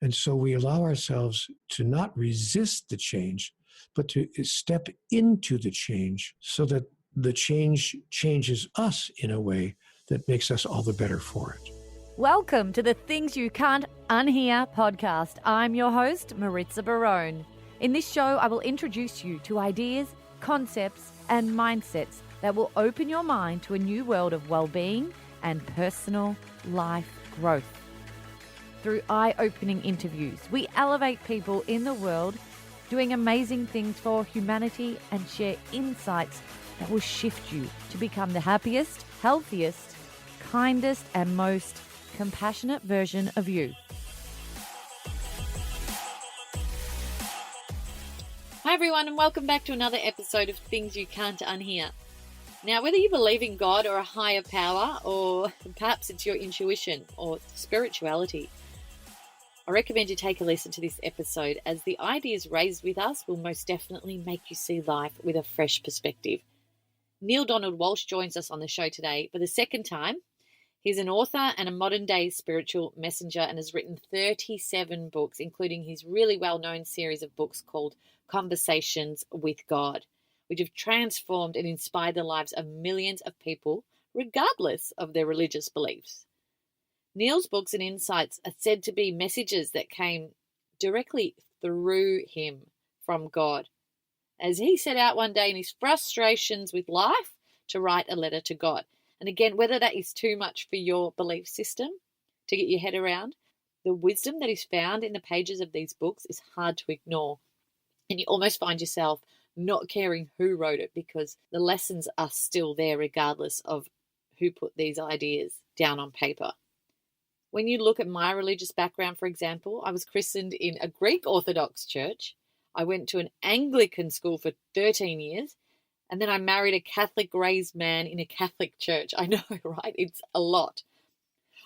And so we allow ourselves to not resist the change, but to step into the change so that the change changes us in a way that makes us all the better for it. Welcome to the Things You Can't Unhear podcast. I'm your host, Maritza Barone. In this show, I will introduce you to ideas, concepts, and mindsets that will open your mind to a new world of well-being and personal life growth. Through eye-opening interviews, we elevate people in the world doing amazing things for humanity and share insights that will shift you to become the happiest, healthiest, kindest, and most compassionate version of you. Hi everyone, and welcome back to another episode of Things You Can't Unhear. Now, whether you believe in God or a higher power, or perhaps it's your intuition or spirituality, I recommend you take a listen to this episode, as the ideas raised with us will most definitely make you see life with a fresh perspective. Neale Donald Walsch joins us on the show today for the second time. He's an author and a modern-day spiritual messenger and has written 37 books, including his really well-known series of books called Conversations with God, which have transformed and inspired the lives of millions of people, regardless of their religious beliefs. Neale's books and insights are said to be messages that came directly through him from God, as he set out one day in his frustrations with life to write a letter to God. And again, whether that is too much for your belief system to get your head around, the wisdom that is found in the pages of these books is hard to ignore. And you almost find yourself not caring who wrote it, because the lessons are still there regardless of who put these ideas down on paper. When you look at my religious background, for example, I was christened in a Greek Orthodox church. I went to an Anglican school for 13 years, and then I married a Catholic-raised man in a Catholic church. I know, right? It's a lot.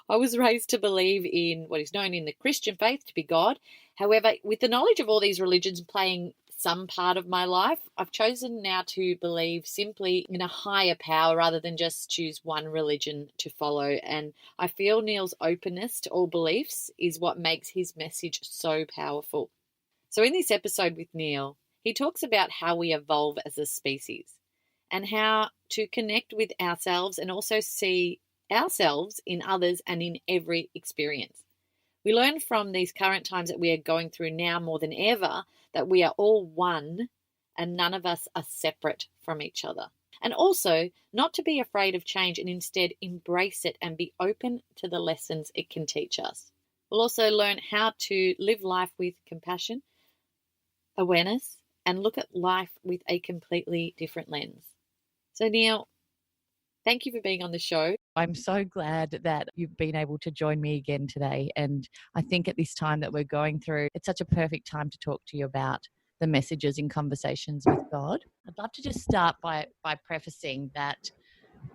I was raised to believe in what is known in the Christian faith to be God. However, with the knowledge of all these religions playing some part of my life, I've chosen now to believe simply in a higher power rather than just choose one religion to follow. And I feel Neale's openness to all beliefs is what makes his message so powerful. So in this episode with Neale, he talks about how we evolve as a species and how to connect with ourselves and also see ourselves in others and in every experience. We learn from these current times that we are going through now more than ever that we are all one and none of us are separate from each other. And also not to be afraid of change and instead embrace it and be open to the lessons it can teach us. We'll also learn how to live life with compassion, awareness, and look at life with a completely different lens. So Neale, thank you for being on the show. I'm so glad that you've been able to join me again today. And I think at this time that we're going through, it's such a perfect time to talk to you about the messages in Conversations with God. I'd love to just start by prefacing that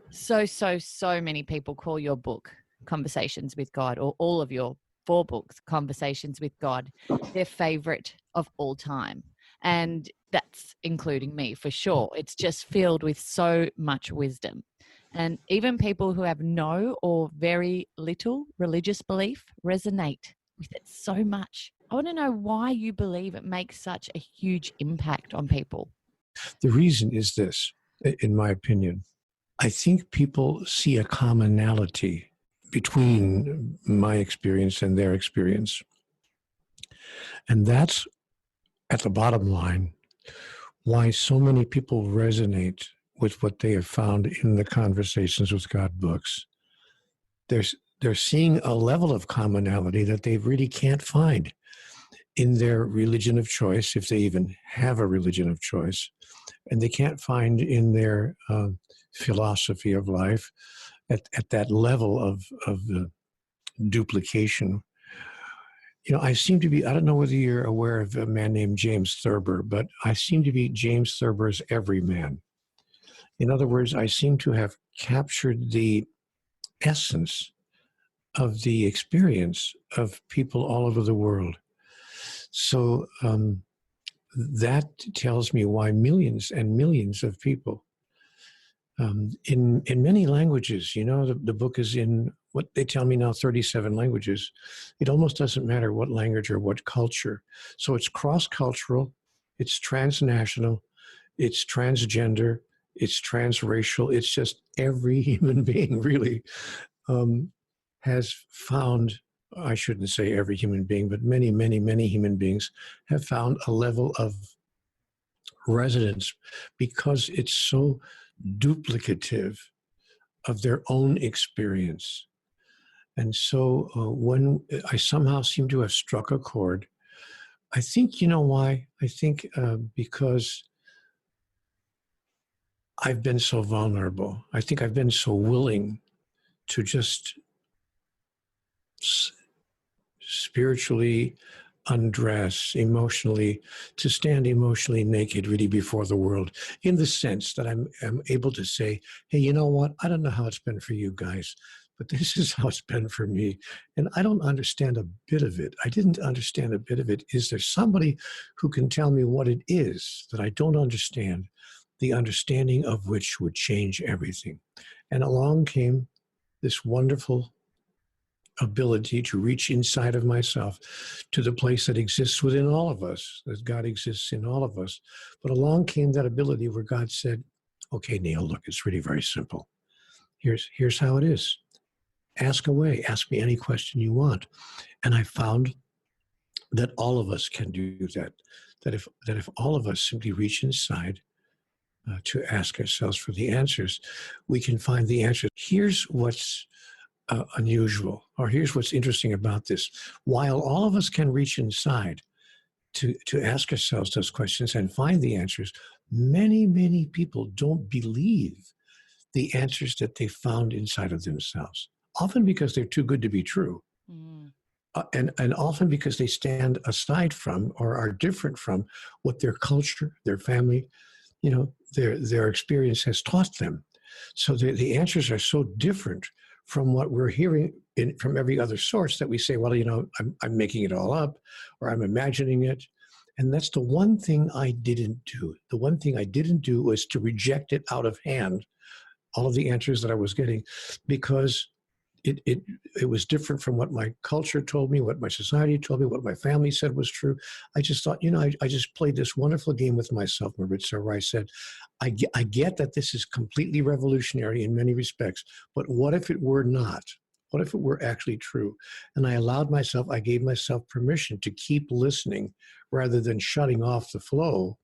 so many people call your book Conversations with God, or all of your 4 books, Conversations with God, their favorite of all time. And that's including me for sure. It's just filled with so much wisdom. And even people who have no or very little religious belief resonate with it so much. I want to know why you believe it makes such a huge impact on people. The reason is this, in my opinion. I think people see a commonality between my experience and their experience. And that's, at the bottom line, why so many people resonate with what they have found in the Conversations with God books. They're seeing a level of commonality that they really can't find in their religion of choice, if they even have a religion of choice, and they can't find in their philosophy of life at that level of duplication. You know, I seem to be, I don't know whether you're aware of a man named James Thurber, but I seem to be James Thurber's everyman. In other words, I seem to have captured the essence of the experience of people all over the world. So that tells me why millions and millions of people in many languages, you know, the book is in what they tell me now, 37 languages. It almost doesn't matter what language or what culture. So it's cross-cultural, it's transnational, it's transgender, it's transracial. It's just every human being really has found, I shouldn't say every human being, but many, many, many human beings have found a level of resonance because it's so duplicative of their own experience. And so when I somehow seem to have struck a chord, I think, you know why? I think because I've been so vulnerable. I think I've been so willing to just spiritually undress, emotionally, to stand emotionally naked really before the world, in the sense that I'm able to say, hey, you know what? I don't know how it's been for you guys, but this is how it's been for me. And I don't understand a bit of it. I didn't understand a bit of it. Is there somebody who can tell me what it is that I don't understand, the understanding of which would change everything? And along came this wonderful ability to reach inside of myself to the place that exists within all of us, that God exists in all of us. But along came that ability where God said, okay, Neale, look, it's really very simple. Here's how it is. Ask away. Ask me any question you want. And I found that all of us can do that. That if all of us simply reach inside to ask ourselves for the answers, we can find the answers. Here's what's unusual, or here's what's interesting about this. While all of us can reach inside to ask ourselves those questions and find the answers, many, many people don't believe the answers that they found inside of themselves, often because they're too good to be true. And often because they stand aside from or are different from what their culture, their family, their experience has taught them. So the answers are so different from what we're hearing from every other source that we say, well, I'm making it all up, or I'm imagining it. And that's the one thing I didn't do. The one thing I didn't do was to reject it out of hand, all of the answers that I was getting, because it was different from what my culture told me, what my society told me, what my family said was true. I just thought, I just played this wonderful game with myself, Maritza, where I said, I get that this is completely revolutionary in many respects, but what if it were not? What if it were actually true? And I gave myself permission to keep listening rather than shutting off the flow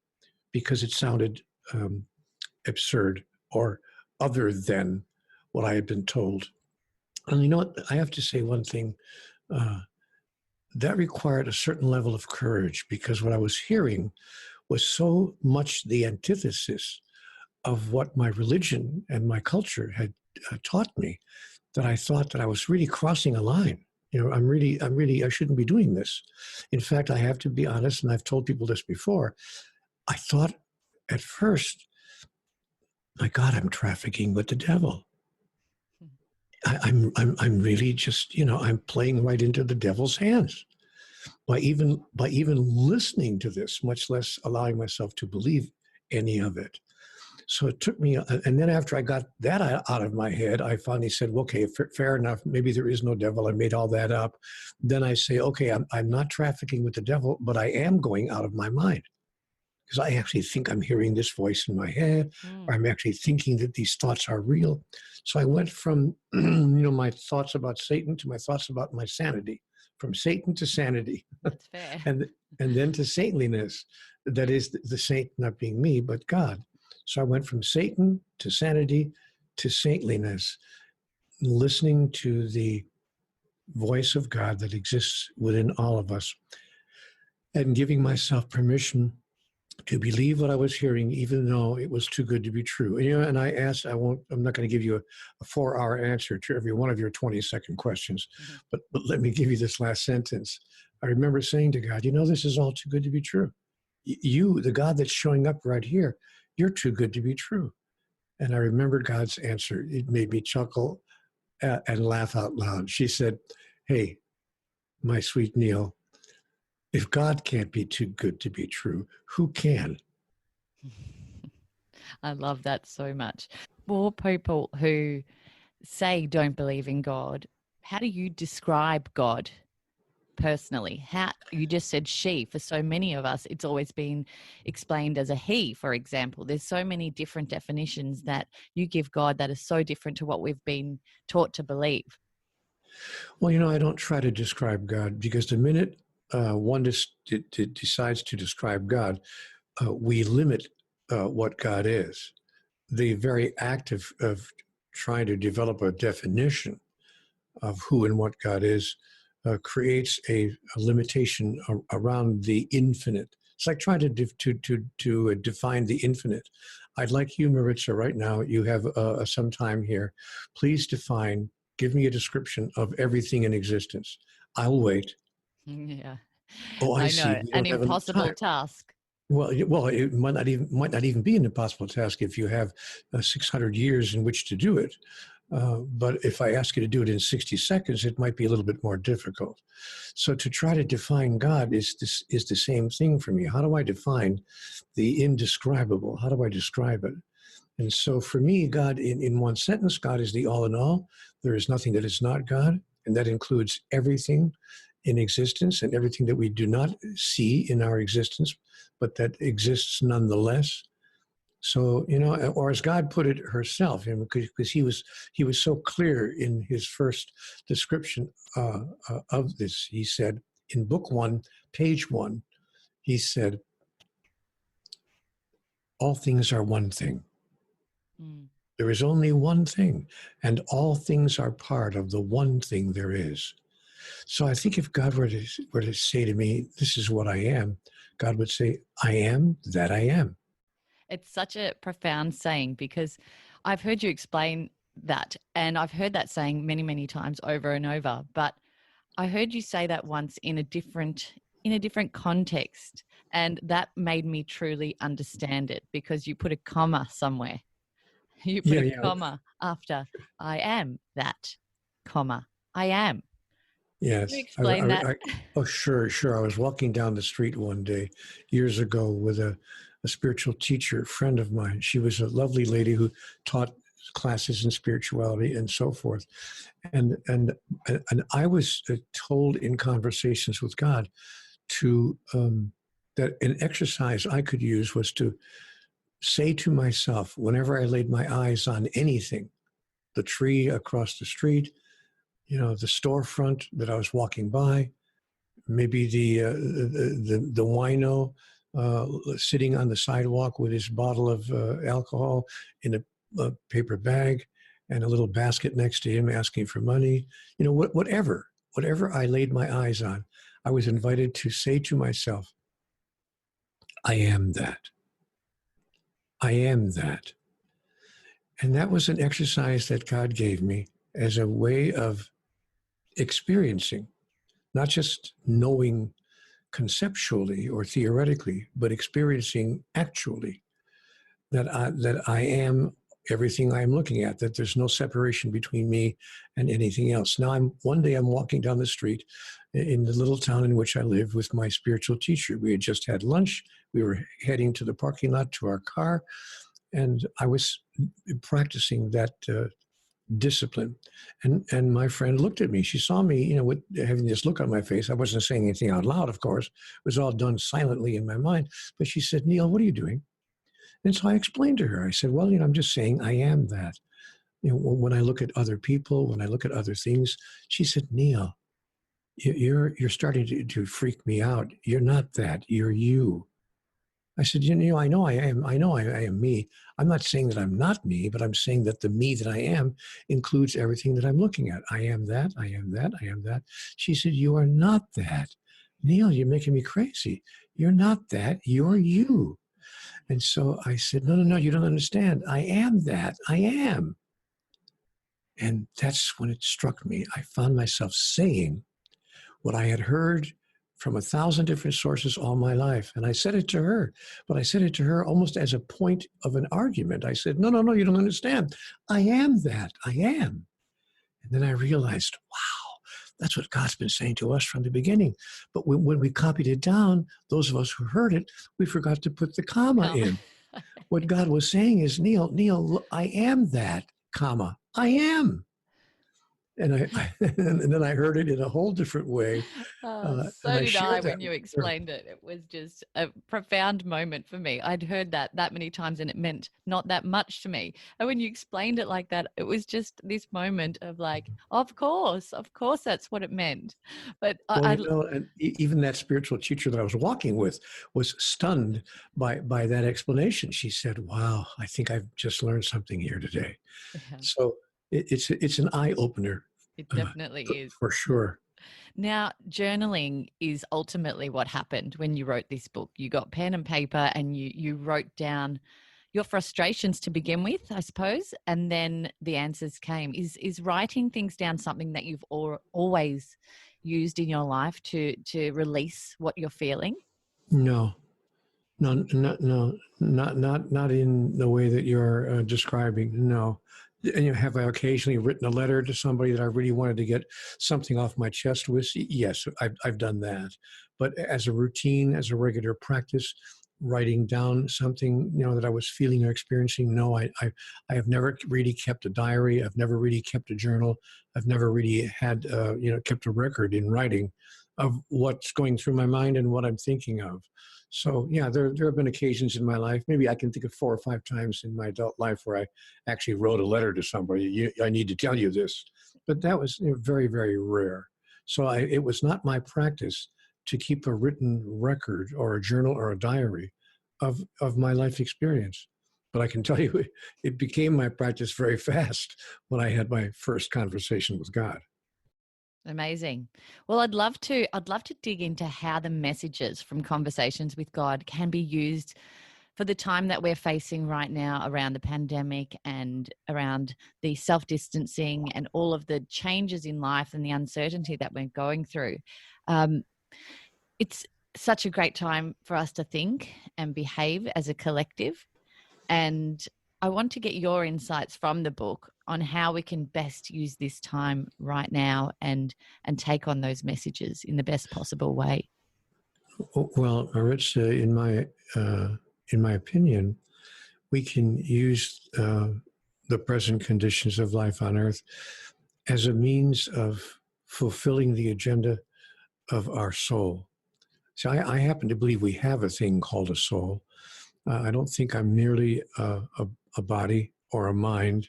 because it sounded absurd or other than what I had been told. And you know what? I have to say one thing. That required a certain level of courage because what I was hearing was so much the antithesis of what my religion and my culture had taught me that I thought that I was really crossing a line. I shouldn't be doing this. In fact, I have to be honest, and I've told people this before. I thought at first, my God, I'm trafficking with the devil. I'm really just, I'm playing right into the devil's hands by even listening to this, much less allowing myself to believe any of it. So it took me, and then after I got that out of my head, I finally said, well, okay, fair enough. Maybe there is no devil. I made all that up. Then I say, okay, I'm not trafficking with the devil, but I am going out of my mind. Because I actually think I'm hearing this voice in my head, or I'm actually thinking that these thoughts are real. So I went from, my thoughts about Satan to my thoughts about my sanity, from Satan to sanity. That's fair. and then to saintliness. That is the saint not being me, but God. So I went from Satan to sanity to saintliness, listening to the voice of God that exists within all of us and giving myself permission to believe what I was hearing, even though it was too good to be true. And I asked, I'm not going to give you a 4-hour answer to every one of your 20-second questions, but let me give you this last sentence. I remember saying to God, this is all too good to be true. You, the God that's showing up right here, you're too good to be true. And I remember God's answer. It made me chuckle and laugh out loud. She said, hey, my sweet Neale, if God can't be too good to be true, who can? I love that so much. For people who say don't believe in God, how do you describe God personally? How you just said she. For so many of us, it's always been explained as a he, for example. There's so many different definitions that you give God that are so different to what we've been taught to believe. Well, I don't try to describe God, because the minute one decides to describe God, we limit what God is. The very act of trying to develop a definition of who and what God is creates a limitation around the infinite. It's like trying to define the infinite. I'd like you, Maritza, right now, you have some time here. Please give me a description of everything in existence. I'll wait. Yeah. Oh, I see. know. We An don't have enough impossible time. task. Well, it might not even be an impossible task if you have 600 years in which to do it. But if I ask you to do it in 60 seconds, it might be a little bit more difficult. So to try to define God is the same thing for me. How do I define the indescribable? How do I describe it? And so for me, God, in one sentence, God is the all in all. There is nothing that is not God, and that includes everything in existence and everything that we do not see in our existence, but that exists nonetheless. So, or as God put it herself, because he was so clear in his first description of this. He said in book 1, page 1, he said, all things are one thing. Mm. There is only one thing, and all things are part of the one thing there is. So I think if God were to say to me, this is what I am, God would say, I am that I am. It's such a profound saying, because I've heard you explain that, and I've heard that saying many, many times over and over. But I heard you say that once in a different context, and that made me truly understand it, because you put a comma somewhere. You put a comma after I am that, comma, I am. Yes. Can you explain that? Oh, sure. I was walking down the street one day years ago with a spiritual teacher, friend of mine. She was a lovely lady who taught classes in spirituality and so forth. And I was told in conversations with God that an exercise I could use was to say to myself, whenever I laid my eyes on anything, the tree across the street, the storefront that I was walking by, maybe the wino sitting on the sidewalk with his bottle of alcohol in a paper bag and a little basket next to him asking for money, whatever I laid my eyes on, I was invited to say to myself, I am that. I am that. And that was an exercise that God gave me as a way of experiencing, not just knowing conceptually or theoretically, but experiencing actually that I am everything I am looking at, that there's no separation between me and anything else. Now, one day I'm walking down the street in the little town in which I live with my spiritual teacher. We had just had lunch. We were heading to the parking lot to our car, and I was practicing that discipline. And my friend looked at me. She saw me, with having this look on my face. I wasn't saying anything out loud, of course. It was all done silently in my mind. But she said, Neale, what are you doing? And so I explained to her. I said, well, I'm just saying I am that. When I look at other people, when I look at other things, she said, Neale, you're starting to freak me out. You're not that. You're you. I said, I know I am. I know I am me. I'm not saying that I'm not me, but I'm saying that the me that I am includes everything that I'm looking at. I am that. I am that. I am that. She said, you are not that. Neale, you're making me crazy. You're not that. You're you. And so I said, no, you don't understand. I am that. I am. And that's when it struck me. I found myself saying what I had heard from 1,000 different sources all my life. And I said it to her, but I said it to her almost as a point of an argument. I said, no, you don't understand. I am that. I am. And then I realized, wow, that's what God's been saying to us from the beginning. But when we copied it down, those of us who heard it, we forgot to put the comma in. What God was saying is, Neale, I am that, comma, I am. And and then I heard it in a whole different way. So And I did I shared that when you with her. explained it. It was just a profound moment for me. I'd heard that many times and it meant not that much to me. And when you explained it like that, it was just this moment of like, of course that's what it meant. But Well, and even that spiritual teacher that I was walking with was stunned by that explanation. She said, "Wow, I think I've just learned something here today." yeah, So it's an eye opener, it uh, definitely for, is. for sure. Now, journaling is ultimately what happened when you wrote this book. You got pen and paper and you wrote down your frustrations to begin with, I suppose, and then the answers came. Is writing things down something that you've always used in your life to release what you're feeling? No, no, not in the way that you're describing. No. And have I occasionally written a letter to somebody that I really wanted to get something off my chest with? Yes, I've done that. But as a routine, as a regular practice, writing down something that I was feeling or experiencing, no, I have never really kept a diary. I've never really kept a journal. I've never really had kept a record in writing of what's going through my mind and what I'm thinking of. So yeah, there have been occasions in my life. Maybe I can think of 4 or 5 times in my adult life where I actually wrote a letter to somebody. I need to tell you this, but that was very, very rare. So it was not my practice to keep a written record or a journal or a diary of my life experience. But I can tell you, it became my practice very fast when I had my first conversation with God. Amazing. Well, I'd love to dig into how the messages from conversations with God can be used for the time that we're facing right now around the pandemic and around the self-distancing and all of the changes in life and the uncertainty that we're going through. Um, it's such a great time for us to think and behave as a collective. And I want to get your insights from the book on how we can best use this time right now and take on those messages in the best possible way. Well, Rich, in my opinion, we can use the present conditions of life on Earth as a means of fulfilling the agenda of our soul. So I happen to believe we have a thing called a soul. I don't think I'm merely a body or a mind.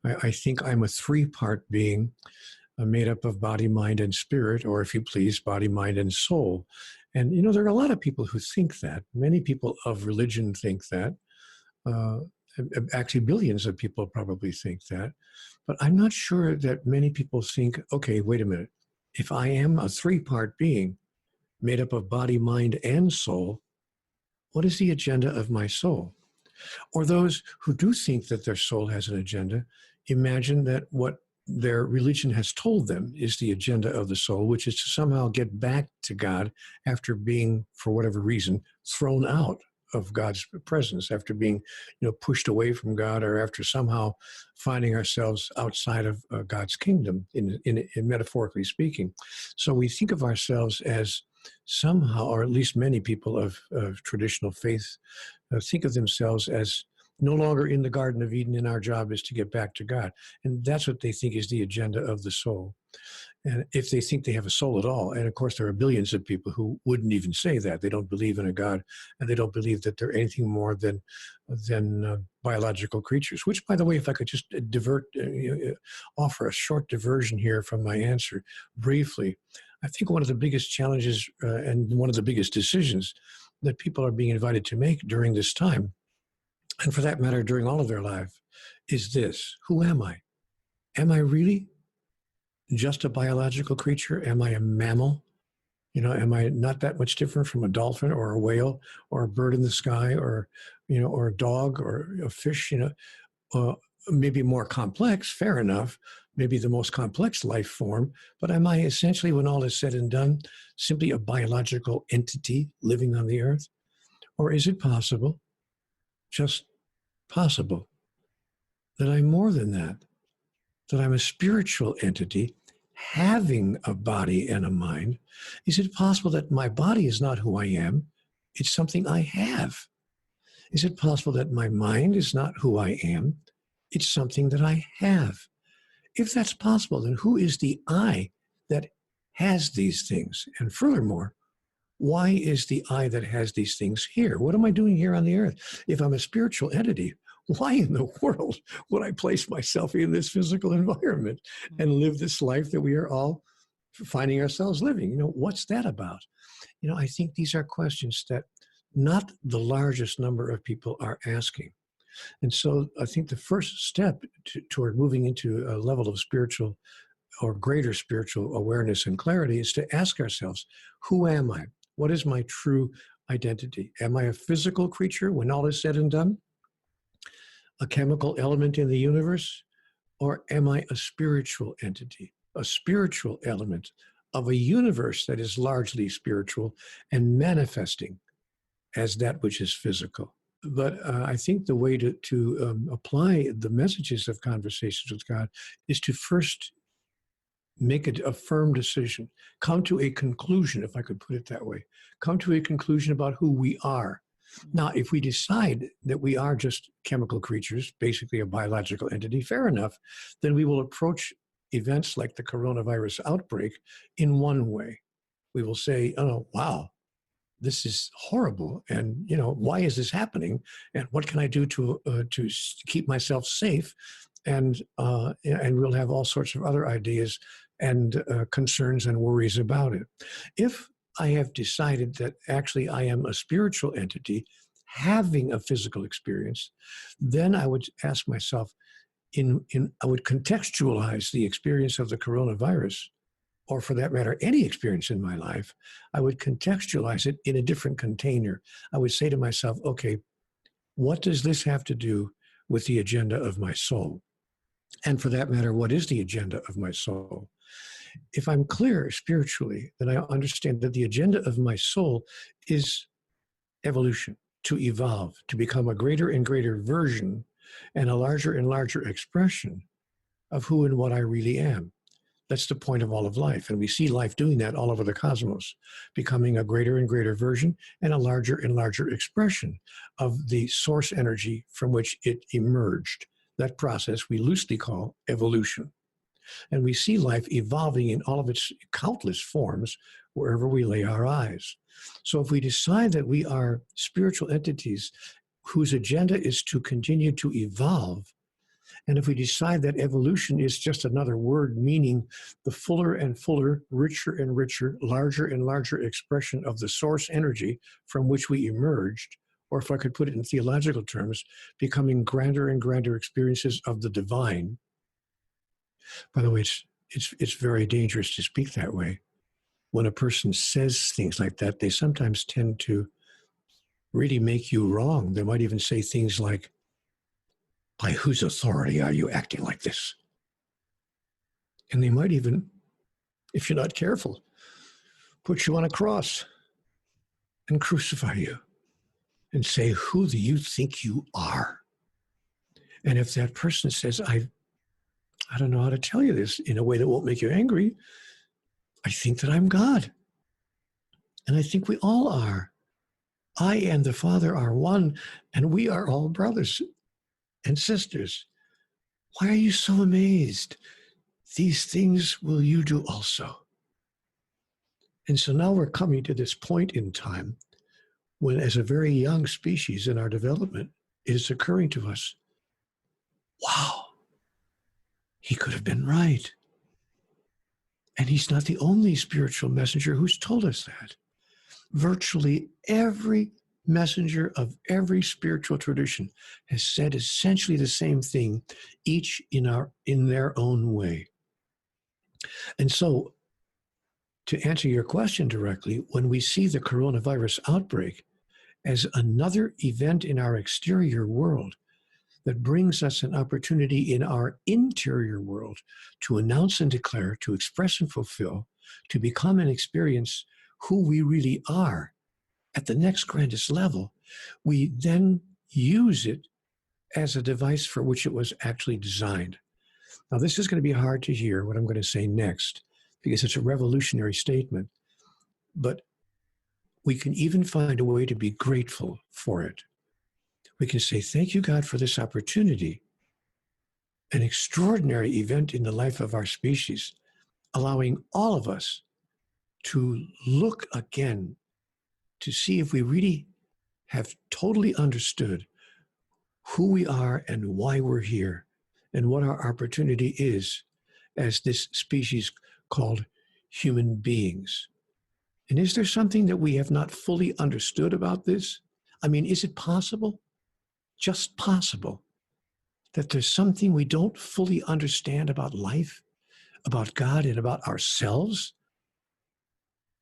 I think I'm a 3-part being made up of body, mind, and spirit, or if you please, body, mind, and soul. And, there are a lot of people who think that. Many people of religion think that. Uh, Actually, billions of people probably think that. But I'm not sure that many people think, okay, wait a minute. If I am a 3-part being made up of body, mind, and soul, what is the agenda of my soul? Or those who do think that their soul has an agenda, imagine that what their religion has told them is the agenda of the soul, which is to somehow get back to God after being, for whatever reason, thrown out of God's presence, after being, pushed away from God, or after somehow finding ourselves outside of God's kingdom, in metaphorically speaking. So we think of ourselves as somehow, or at least many people of traditional faith think of themselves as no longer in the Garden of Eden, and our job is to get back to God. And that's what they think is the agenda of the soul. And if they think they have a soul at all, and of course there are billions of people who wouldn't even say that. They don't believe in a God, and they don't believe that they're anything more than biological creatures. Which, by the way, if I could just offer a short diversion here from my answer briefly, I think one of the biggest challenges and one of the biggest decisions that people are being invited to make during this time, and for that matter, during all of their life, is this: who am I? Am I really just a biological creature? Am I a mammal? Am I not that much different from a dolphin or a whale or a bird in the sky or a dog or a fish? Maybe more complex, fair enough, maybe the most complex life form, but am I essentially, when all is said and done, simply a biological entity living on the earth? Or is it possible, just possible, that I'm more than that I'm a spiritual entity having a body and a mind? Is it possible that my body is not who I am? It's something I have. Is it possible that my mind is not who I am? It's something that I have. if that's possible, then who is the I that has these things? And furthermore, why is the I that has these things here? What am I doing here on the earth? If I'm a spiritual entity, why in the world would I place myself in this physical environment and live this life that we are all finding ourselves living? What's that about? I think these are questions that not the largest number of people are asking. And so I think the first step toward moving into a level of spiritual or greater spiritual awareness and clarity is to ask ourselves, who am I? What is my true identity? Am I a physical creature when all is said and done? A chemical element in the universe? Or am I a spiritual entity, a spiritual element of a universe that is largely spiritual and manifesting as that which is physical? But I think the way to apply the messages of Conversations with God is to first make a firm decision, come to a conclusion, if I could put it that way, come to a conclusion about who we are. Now, if we decide that we are just chemical creatures, basically a biological entity, fair enough, then we will approach events like the coronavirus outbreak in one way. We will say, oh, wow, this is horrible. And, why is this happening? And what can I do to keep myself safe? And we'll have all sorts of other ideas and concerns and worries about it. If I have decided that actually I am a spiritual entity having a physical experience, then I would ask myself, I would contextualize the experience of the coronavirus, or for that matter, any experience in my life. I would contextualize it in a different container. I would say to myself, okay, what does this have to do with the agenda of my soul? And for that matter, what is the agenda of my soul? If I'm clear spiritually, then I understand that the agenda of my soul is evolution, to evolve, to become a greater and greater version and a larger and larger expression of who and what I really am. That's the point of all of life. And we see life doing that all over the cosmos, becoming a greater and greater version and a larger and larger expression of the source energy from which it emerged. That process we loosely call evolution. And we see life evolving in all of its countless forms wherever we lay our eyes. So if we decide that we are spiritual entities whose agenda is to continue to evolve, and if we decide that evolution is just another word meaning the fuller and fuller, richer and richer, larger and larger expression of the source energy from which we emerged, or if I could put it in theological terms, becoming grander and grander experiences of the divine. By the way, it's very dangerous to speak that way. When a person says things like that, they sometimes tend to really make you wrong. They might even say things like, by whose authority are you acting like this? And they might even, if you're not careful, put you on a cross and crucify you and say, who do you think you are? And if that person says, I don't know how to tell you this in a way that won't make you angry, I think that I'm God. And I think we all are. I and the Father are one, and we are all brothers and sisters. Why are you so amazed? These things will you do also. And so now we're coming to this point in time when, as a very young species in our development, it is occurring to us, wow, he could have been right. And he's not the only spiritual messenger who's told us that. Virtually every messenger of every spiritual tradition has said essentially the same thing, each in their own way. And so, to answer your question directly, when we see the coronavirus outbreak as another event in our exterior world that brings us an opportunity in our interior world to announce and declare, to express and fulfill, to become and experience who we really are at the next grandest level, we then use it as a device for which it was actually designed. Now, this is going to be hard to hear, what I'm going to say next, because it's a revolutionary statement, but we can even find a way to be grateful for it. We can say, thank you, God, for this opportunity an extraordinary event in the life of our species, allowing all of us to look again to see if we really have totally understood who we are and why we're here and what our opportunity is as this species called human beings. And is there something that we have not fully understood about this? I mean, is it possible, just possible, that there's something we don't fully understand about life, about God, and about ourselves,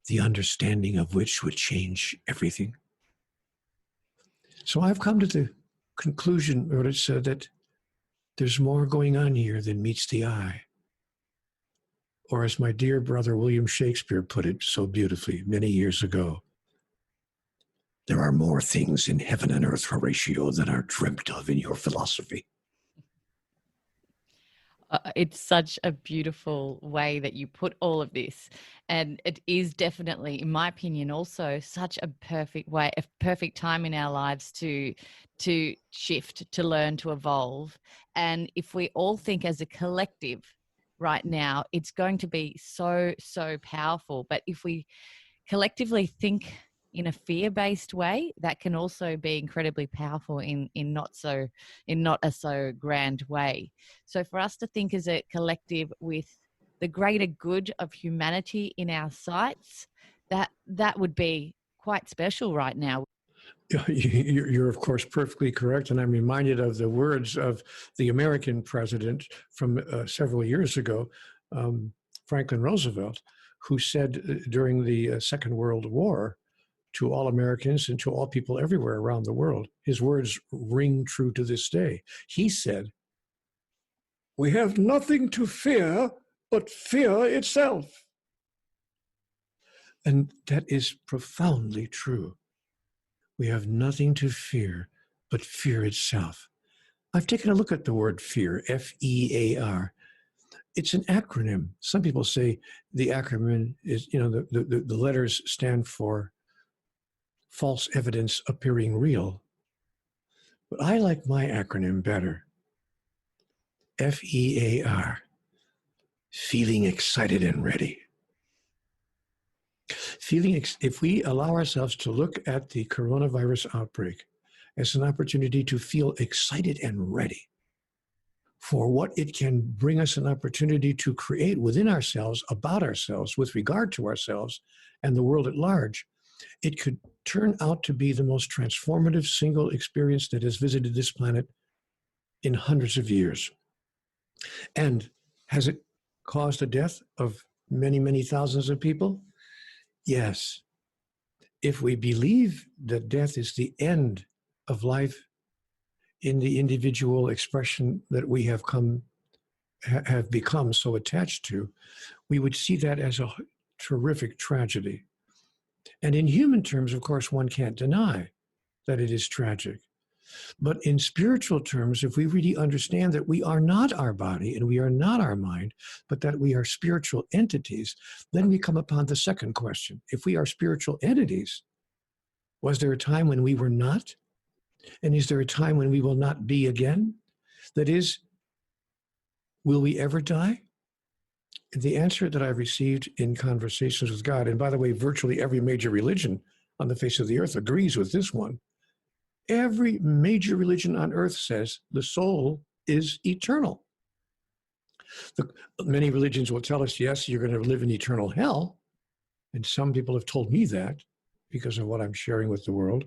the understanding of which would change everything? So I've come to the conclusion, Maritza, that there's more going on here than meets the eye. Or as my dear brother William Shakespeare put it so beautifully many years ago, there are more things in heaven and earth, Horatio, than are dreamt of in your philosophy. It's such a beautiful way that you put all of this. And it is definitely, in my opinion, also such a perfect way, a perfect time in our lives to shift, to learn, to evolve. And if we all think as a collective right now, it's going to be so, so powerful. But if we collectively think in a fear-based way, that can also be incredibly powerful in not a so grand way. So for us to think as a collective with the greater good of humanity in our sights, that would be quite special right now. You're, of course, perfectly correct. And I'm reminded of the words of the American president from several years ago, Franklin Roosevelt, who said during the Second World War to all Americans and to all people everywhere around the world, his words ring true to this day. He said, "We have nothing to fear but fear itself." And that is profoundly true. We have nothing to fear but fear itself. I've taken a look at the word fear, F-E-A-R. It's an acronym. Some people say the acronym is, the letters stand for false evidence appearing real. But I like my acronym better. F-E-A-R, feeling excited and ready. If we allow ourselves to look at the coronavirus outbreak as an opportunity to feel excited and ready for what it can bring us an opportunity to create within ourselves, about ourselves, with regard to ourselves and the world at large, it could turn out to be the most transformative single experience that has visited this planet in hundreds of years. And has it caused the death of many, many thousands of people? Yes. If we believe that death is the end of life in the individual expression that we have become so attached to, we would see that as a terrific tragedy. And in human terms, of course, one can't deny that it is tragic. But in spiritual terms, if we really understand that we are not our body and we are not our mind, but that we are spiritual entities, then we come upon the second question. If we are spiritual entities, was there a time when we were not? And is there a time when we will not be again? That is, will we ever die? And the answer that I've received in conversations with God, and by the way, virtually every major religion on the face of the earth agrees with this one. Every major religion on earth says the soul is eternal. Many religions will tell us, yes, you're going to live in eternal hell. And some people have told me that because of what I'm sharing with the world.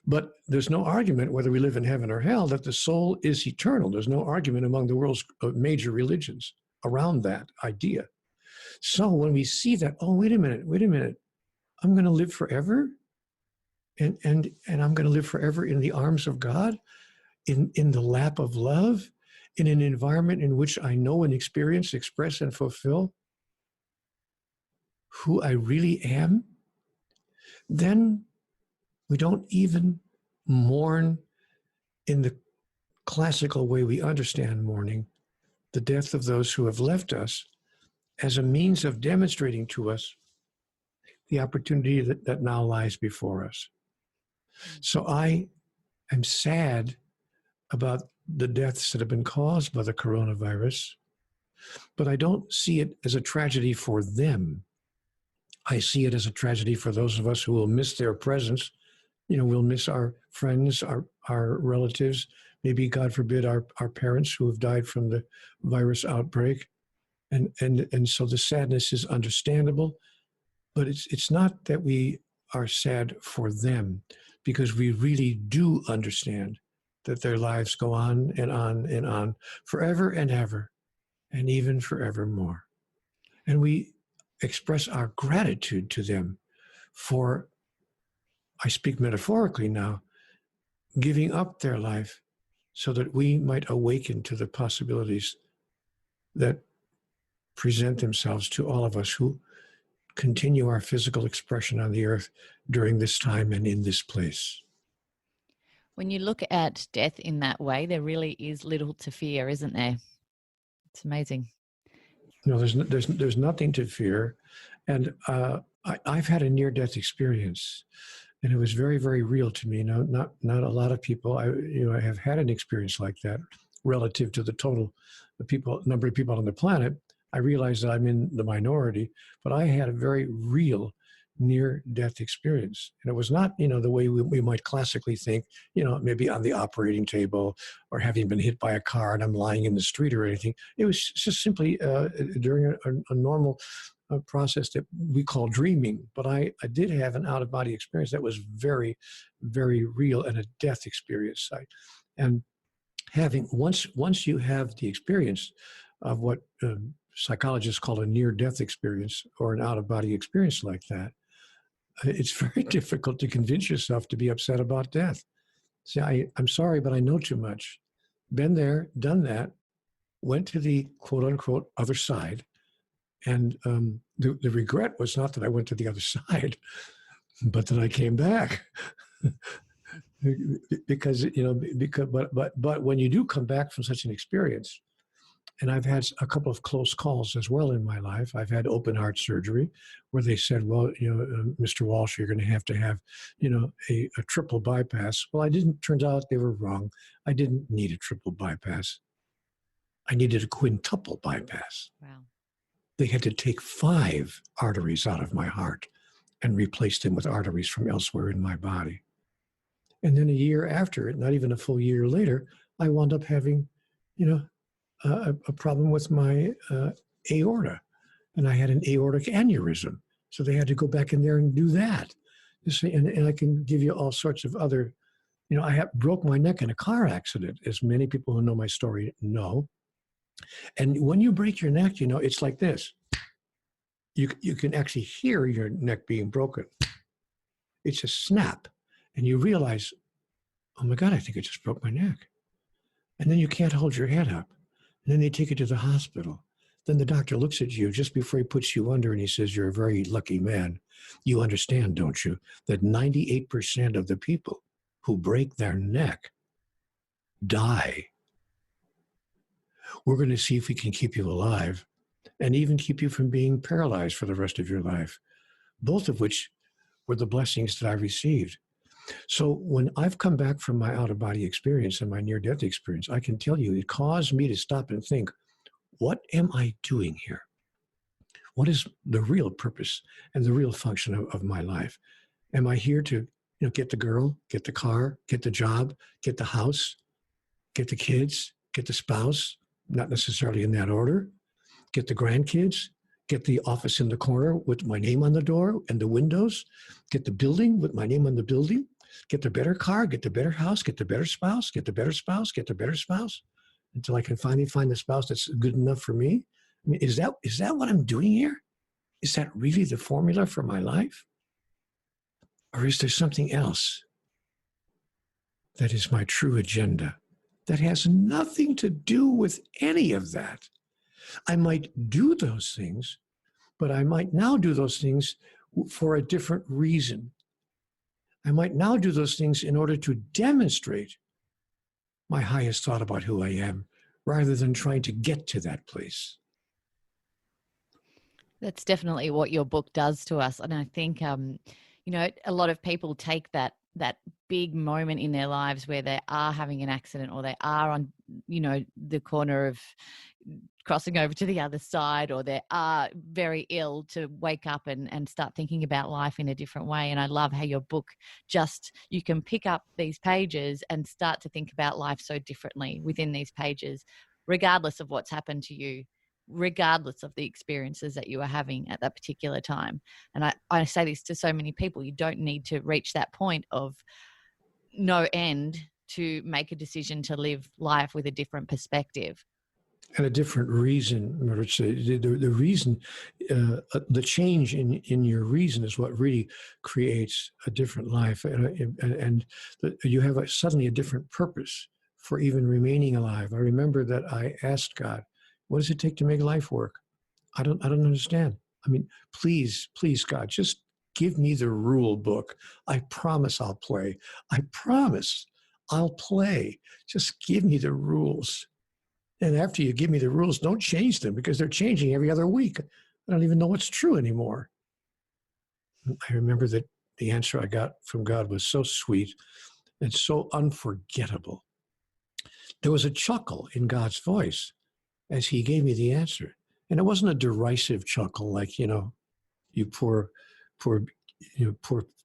But there's no argument whether we live in heaven or hell that the soul is eternal. There's no argument among the world's major religions around that idea. So when we see that, oh, wait a minute, I'm going to live forever? And I'm going to live forever in the arms of God, in the lap of love, in an environment in which I know and experience, express, and fulfill who I really am, then we don't even mourn in the classical way we understand mourning, the death of those who have left us, as a means of demonstrating to us the opportunity that now lies before us. So I am sad about the deaths that have been caused by the coronavirus, but I don't see it as a tragedy for them. I see it as a tragedy for those of us who will miss their presence. We'll miss our friends, our relatives, maybe, God forbid, our parents who have died from the virus outbreak. And so the sadness is understandable, but it's not that we are sad for them, because we really do understand that their lives go on and on and on forever and ever, and even forevermore. And we express our gratitude to them for, I speak metaphorically now, giving up their life so that we might awaken to the possibilities that present themselves to all of us who continue our physical expression on the earth during this time and in this place. When you look at death in that way, there really is little to fear, isn't there? It's amazing. No, there's nothing to fear. And I've had a near-death experience, and it was very, very real to me. Not a lot of people. I have had an experience like that relative to the total number of people on the planet. I realize that I'm in the minority, but I had a very real near-death experience. And it was not, the way we might classically think, maybe on the operating table or having been hit by a car and I'm lying in the street or anything. It was just simply during a normal process that we call dreaming. But I did have an out-of-body experience that was very, very real, and a death experience. And having, once you have the experience of what psychologists call a near-death experience or an out-of-body experience like that, it's very difficult to convince yourself to be upset about death. See, I'm sorry, but I know too much. Been there, done that, went to the quote-unquote other side. And the regret was not that I went to the other side, but that I came back. Because when you do come back from such an experience, and I've had a couple of close calls as well in my life. I've had open heart surgery where they said, well, Mr. Walsh, you're going to have, a triple bypass. Well, turns out they were wrong. I didn't need a triple bypass. I needed a quintuple bypass. Wow. They had to take 5 arteries out of my heart and replace them with arteries from elsewhere in my body. And then a year after it, not even a full year later, I wound up having, a problem with my aorta, and I had an aortic aneurysm. So they had to go back in there and do that. You see, and I can give you all sorts of other, I broke my neck in a car accident, as many people who know my story know. And when you break your neck, it's like this. You can actually hear your neck being broken. It's a snap, and you realize, oh my God, I think I just broke my neck. And then you can't hold your head up. And then they take you to the hospital. Then the doctor looks at you just before he puts you under and he says, you're a very lucky man. You understand, don't you, that 98% of the people who break their neck die. We're going to see if we can keep you alive and even keep you from being paralyzed for the rest of your life, both of which were the blessings that I received. So when I've come back from my out-of-body experience and my near-death experience, I can tell you it caused me to stop and think, what am I doing here? What is the real purpose and the real function of my life? Am I here to get the girl, get the car, get the job, get the house, get the kids, get the spouse, not necessarily in that order, get the grandkids, get the office in the corner with my name on the door and the windows, get the building with my name on the building, get the better car, get the better house, get the better spouse, get the better spouse, get the better spouse, until I can finally find the spouse that's good enough for me? I mean, is that what I'm doing here? Is that really the formula for my life? Or is there something else that is my true agenda that has nothing to do with any of that? I might do those things, but I might now do those things for a different reason. I might now do those things in order to demonstrate my highest thought about who I am, rather than trying to get to that place. That's definitely what your book does to us. And I think, a lot of people take that big moment in their lives where they are having an accident, or they are on, the corner of crossing over to the other side, or they are very ill, to wake up and start thinking about life in a different way. And I love how your book you can pick up these pages and start to think about life so differently within these pages, regardless of what's happened to you, regardless of the experiences that you are having at that particular time. And I say this to so many people: you don't need to reach that point of no end to make a decision to live life with a different perspective. And a different reason. The reason, the change in your reason is what really creates a different life, and you have suddenly a different purpose for even remaining alive. I remember that I asked God, "What does it take to make life work? I don't understand. I mean, please, God, just give me the rule book. I promise I'll play. I promise I'll play. Just give me the rules." And after you give me the rules, don't change them, because they're changing every other week. I don't even know what's true anymore. I remember that the answer I got from God was so sweet and so unforgettable. There was a chuckle in God's voice as he gave me the answer. And it wasn't a derisive chuckle like, you poor, poor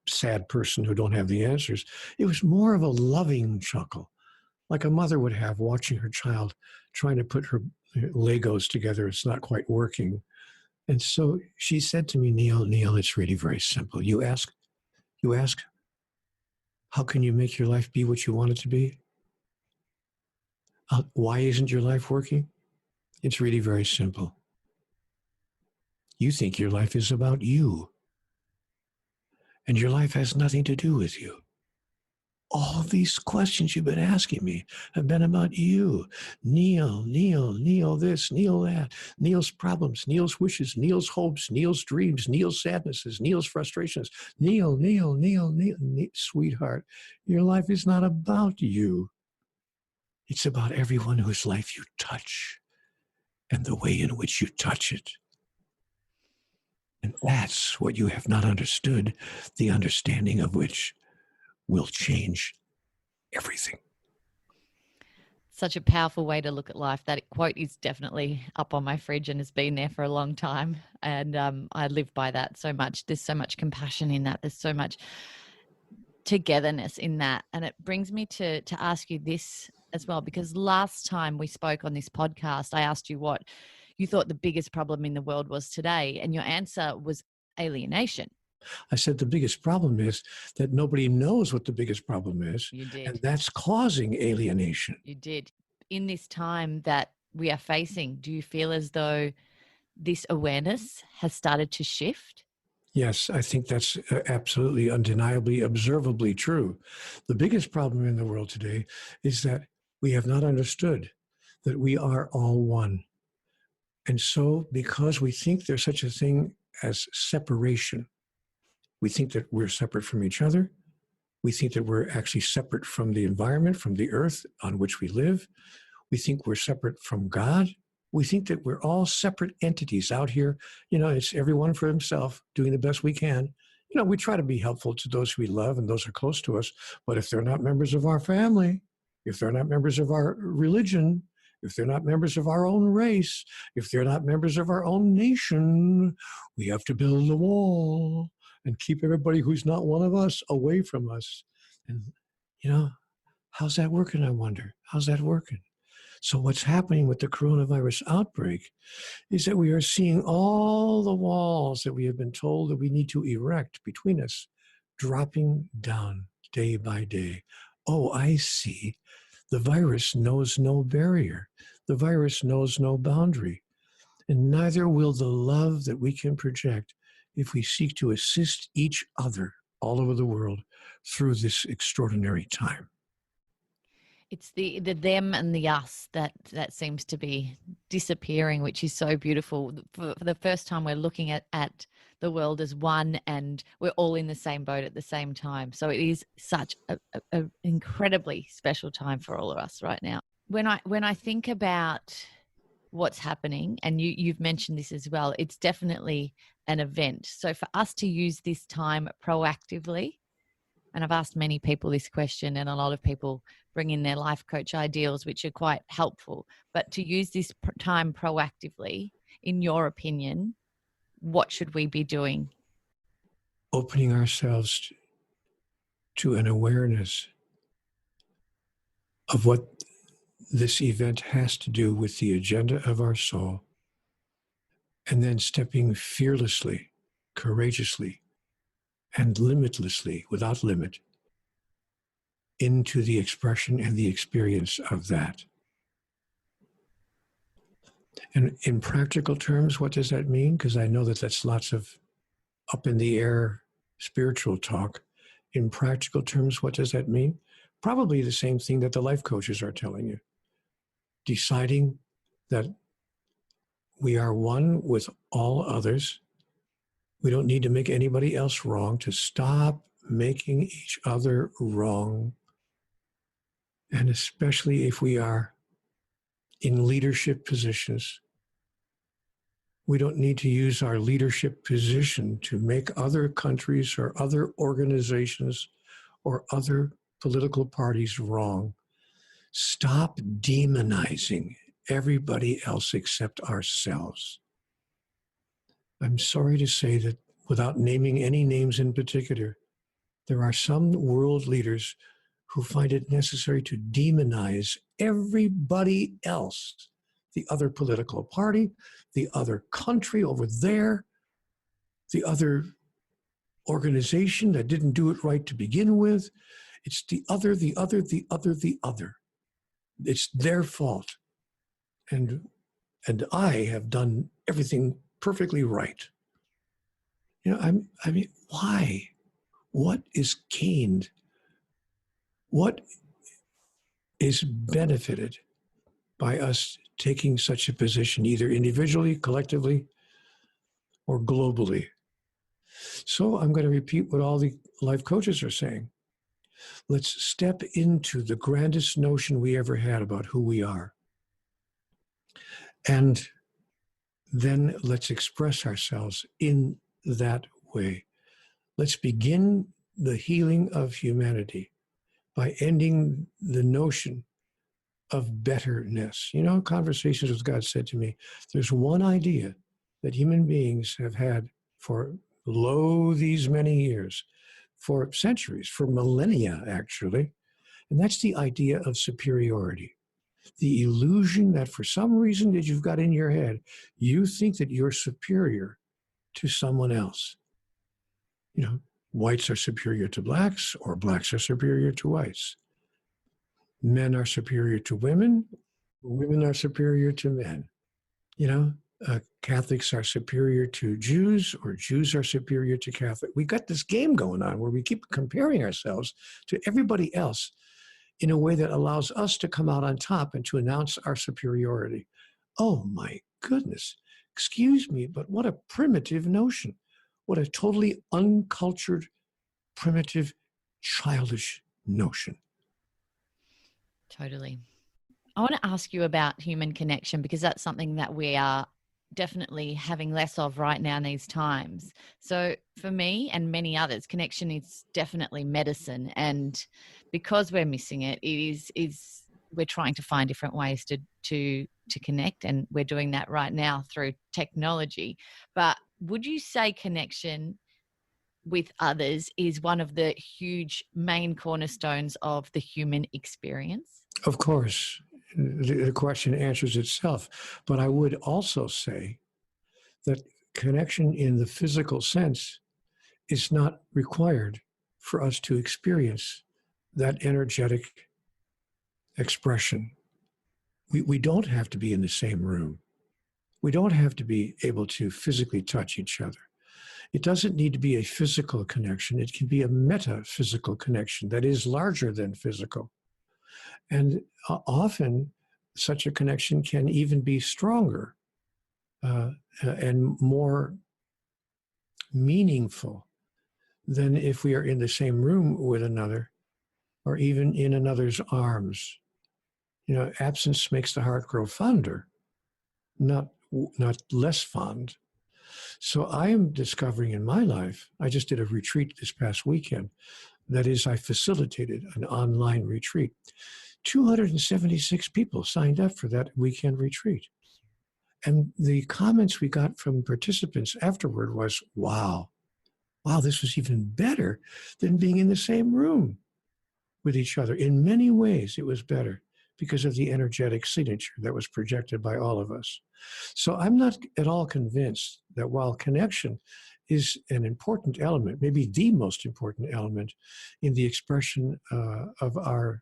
sad person who don't have the answers. It was more of a loving chuckle, like a mother would have watching her child trying to put her Legos together. It's not quite working. And so she said to me, Neale, it's really very simple. You ask, how can you make your life be what you want it to be? Why isn't your life working? It's really very simple. You think your life is about you, and your life has nothing to do with you. All these questions you've been asking me have been about you. Neale this, Neale that, Neale's problems, Neale's wishes, Neale's hopes, Neale's dreams, Neale's sadnesses, Neale's frustrations. Neale, sweetheart, your life is not about you. It's about everyone whose life you touch and the way in which you touch it. And that's what you have not understood, the understanding of which will change everything. Such a powerful way to look at life. That quote is definitely up on my fridge and has been there for a long time. And I live by that so much. There's so much compassion in that. There's so much togetherness in that. And it brings me to ask you this as well, because last time we spoke on this podcast, I asked you what you thought the biggest problem in the world was today. And your answer was alienation. I said the biggest problem is that nobody knows what the biggest problem is. You did. And that's causing alienation. You did. In this time that we are facing, do you feel as though this awareness has started to shift? Yes, I think that's absolutely, undeniably, observably true. The biggest problem in the world today is that we have not understood that we are all one. And so, because we think there's such a thing as separation, we think that we're separate from each other. We think that we're actually separate from the environment, from the earth on which we live. We think we're separate from God. We think that we're all separate entities out here. It's everyone for himself, doing the best we can. We try to be helpful to those we love and those who are close to us. But if they're not members of our family, if they're not members of our religion, if they're not members of our own race, if they're not members of our own nation, we have to build a wall and keep everybody who's not one of us away from us. And, how's that working, I wonder? How's that working? So what's happening with the coronavirus outbreak is that we are seeing all the walls that we have been told that we need to erect between us dropping down day by day. Oh, I see. The virus knows no barrier. The virus knows no boundary. And neither will the love that we can project if we seek to assist each other all over the world through this extraordinary time. It's the them and the us that seems to be disappearing, which is so beautiful. For the first time, we're looking at the world as one, and we're all in the same boat at the same time. So it is such an incredibly special time for all of us right now. When I think about what's happening, and you've mentioned this as well, it's definitely an event. So for us to use this time proactively, And I've asked many people this question, and a lot of people bring in their life coach ideals, which are quite helpful. But to use this time proactively, in your opinion, what should we be doing? Opening ourselves to an awareness of what this event has to do with the agenda of our soul, and then stepping fearlessly, courageously, and limitlessly, without limit, into the expression and the experience of that. And in practical terms, what does that mean? Because I know that that's lots of up in the air spiritual talk. In practical terms, what does that mean? Probably the same thing that the life coaches are telling you. Deciding that we are one with all others. We don't need to make anybody else wrong, to stop making each other wrong. And especially if we are in leadership positions, we don't need to use our leadership position to make other countries or other organizations or other political parties wrong. Stop demonizing everybody else except ourselves. I'm sorry to say that, without naming any names in particular, there are some world leaders who find it necessary to demonize everybody else, the other political party, the other country over there, the other organization that didn't do it right to begin with. It's the other, the other, the other, the other. It's their fault. And I have done everything perfectly right. You know, I mean, why? What is gained? What is benefited by us taking such a position, either individually, collectively, or globally? So I'm going to repeat what all the life coaches are saying. Let's step into the grandest notion we ever had about who we are. And then let's express ourselves in that way. Let's begin the healing of humanity by ending the notion of betterness. You know, Conversations with God said to me, there's one idea that human beings have had for these many years, for centuries, for millennia, actually, and that's the idea of superiority. The illusion that for some reason that you've got in your head, you think that you're superior to someone else. You know, whites are superior to blacks, or blacks are superior to whites. Men are superior to women, women are superior to men. You know, Catholics are superior to Jews, or Jews are superior to Catholic. We got this game going on where we keep comparing ourselves to everybody else in a way that allows us to come out on top and to announce our superiority. Oh my goodness. Excuse me, but what a primitive notion. What a totally uncultured, primitive, childish notion. Totally. I want to ask you about human connection, because that's something that we are definitely having less of right now in these times. So for me and many others, connection is definitely medicine. And because we're missing it, we're trying to find different ways to connect. And we're doing that right now through technology. But would you say connection with others is one of the huge main cornerstones of the human experience? Of course, the question answers itself. But I would also say that connection in the physical sense is not required for us to experience that energetic expression. We don't have to be in the same room. We don't have to be able to physically touch each other. It doesn't need to be a physical connection. It can be a metaphysical connection that is larger than physical. And often such a connection can even be stronger and more meaningful than if we are in the same room with another, or even in another's arms. You know, absence makes the heart grow fonder, not less fond. So I am discovering in my life, I just did a retreat this past weekend, That is, I facilitated an online retreat. 276 people signed up for that weekend retreat. And the comments we got from participants afterward was, wow, this was even better than being in the same room with each other. In many ways, it was better because of the energetic signature that was projected by all of us. So I'm not at all convinced that while connection is an important element, maybe the most important element in the expression of our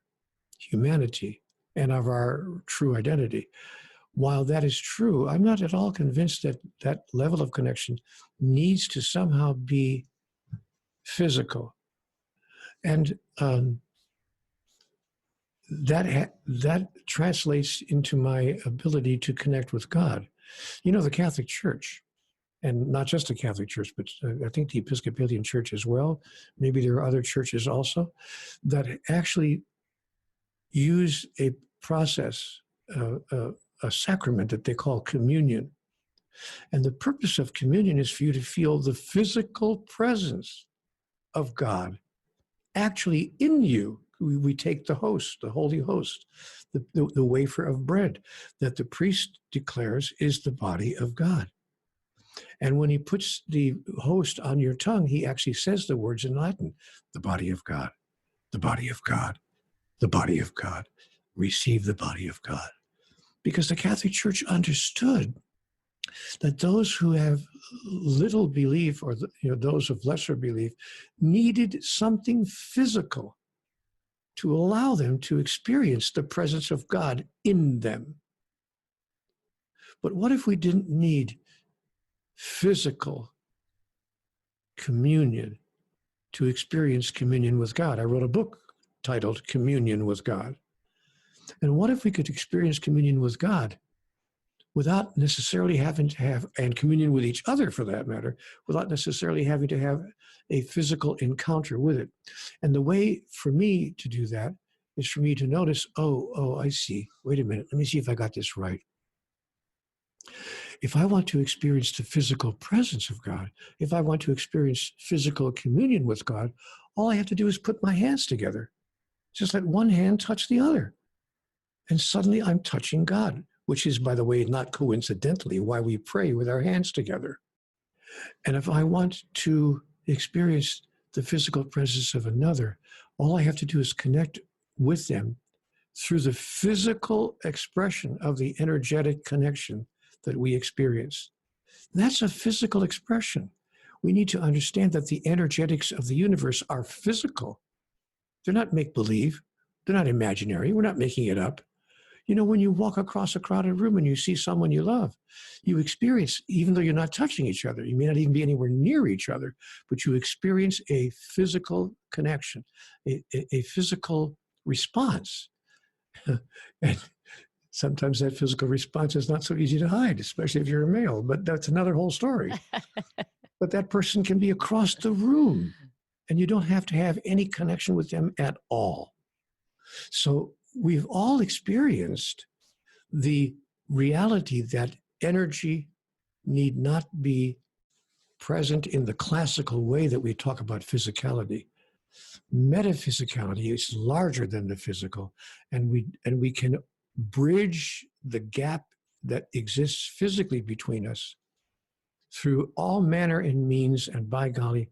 humanity and of our true identity, while that is true, I'm not at all convinced that that level of connection needs to somehow be physical. And that translates into my ability to connect with God. You know, the Catholic Church, and not just the Catholic Church, but I think the Episcopalian Church as well, maybe there are other churches also, that actually use a process, a sacrament that they call communion. And the purpose of communion is for you to feel the physical presence of God actually in you. We take the host, the holy host, the wafer of bread that the priest declares is the body of God. And when he puts the host on your tongue, he actually says the words in Latin, the body of God, the body of God, the body of God, receive the body of God. Because the Catholic Church understood that those who have little belief, or those of lesser belief, needed something physical to allow them to experience the presence of God in them. But what if we didn't need physical communion to experience communion with God? I wrote a book titled Communion with God. And what if we could experience communion with God without necessarily having to have, and communion with each other for that matter, without necessarily having to have a physical encounter with it? And the way for me to do that is for me to notice, oh, I see. Wait a minute. Let me see if I got this right. If I want to experience the physical presence of God, if I want to experience physical communion with God, all I have to do is put my hands together. Just let one hand touch the other. And suddenly I'm touching God, which is, by the way, not coincidentally why we pray with our hands together. And if I want to experience the physical presence of another, all I have to do is connect with them through the physical expression of the energetic connection that we experience. That's a physical expression. We need to understand that the energetics of the universe are physical. They're not make-believe. They're not imaginary. We're not making it up. You know, when you walk across a crowded room and you see someone you love, you experience, even though you're not touching each other, you may not even be anywhere near each other, but you experience a physical connection, a physical response. And sometimes that physical response is not so easy to hide, especially if you're a male, but that's another whole story. But that person can be across the room, and you don't have to have any connection with them at all. So we've all experienced the reality that energy need not be present in the classical way that we talk about physicality. Metaphysicality is larger than the physical, and we can bridge the gap that exists physically between us through all manner and means. And by golly,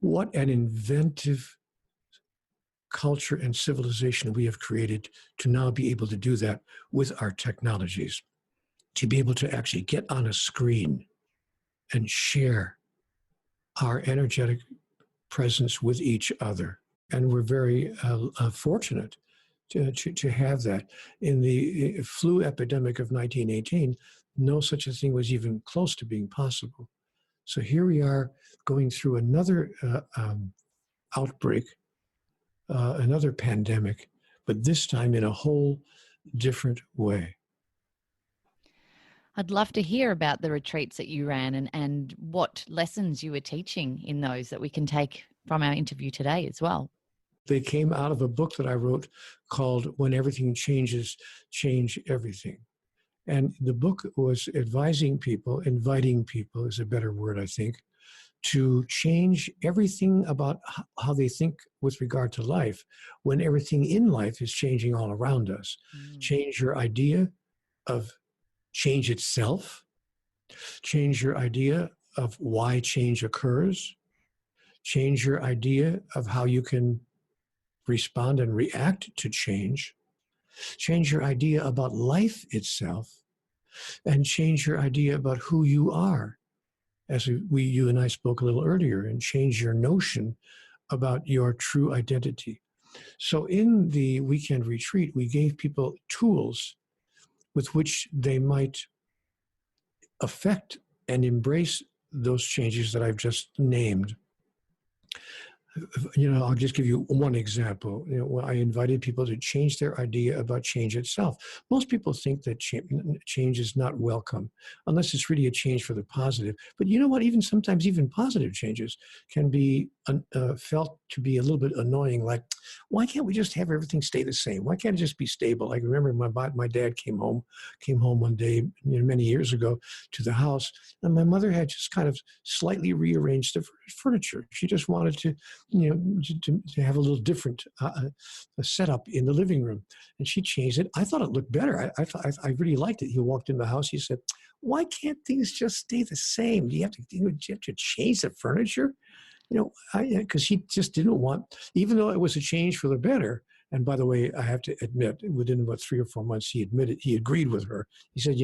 what an inventive culture and civilization we have created to now be able to do that with our technologies, to be able to actually get on a screen and share our energetic presence with each other. And we're very fortunate to have that. In the flu epidemic of 1918, no such a thing was even close to being possible. So here we are going through another outbreak, another pandemic, but this time in a whole different way. I'd love to hear about the retreats that you ran and what lessons you were teaching in those that we can take from our interview today as well. They came out of a book that I wrote called When Everything Changes, Change Everything. And the book was advising people, inviting people is a better word, I think, to change everything about how they think with regard to life when everything in life is changing all around us. Change your idea of change itself, change your idea of why change occurs, change your idea of how you can respond and react to change your idea about life itself, and change your idea about who you are, as you and I spoke a little earlier, and change your notion about your true identity. So in the weekend retreat, we gave people tools with which they might affect and embrace those changes that I've just named. I'll just give you one example. When I invited people to change their idea about change itself. Most people think that change is not welcome unless it's really a change for the positive. But you know what? Sometimes even positive changes can be felt to be a little bit annoying. Like, why can't we just have everything stay the same? Why can't it just be stable? I remember my dad came home one day many years ago to the house, and my mother had just kind of slightly rearranged the furniture. She just wanted to to have a little different setup in the living room. And she changed it. I thought it looked better. I really liked it. He walked in the house. He said, why can't things just stay the same? Do you have to change the furniture? Because he just didn't want, even though it was a change for the better. And by the way, I have to admit, within about 3 or 4 months, he agreed with her. He said,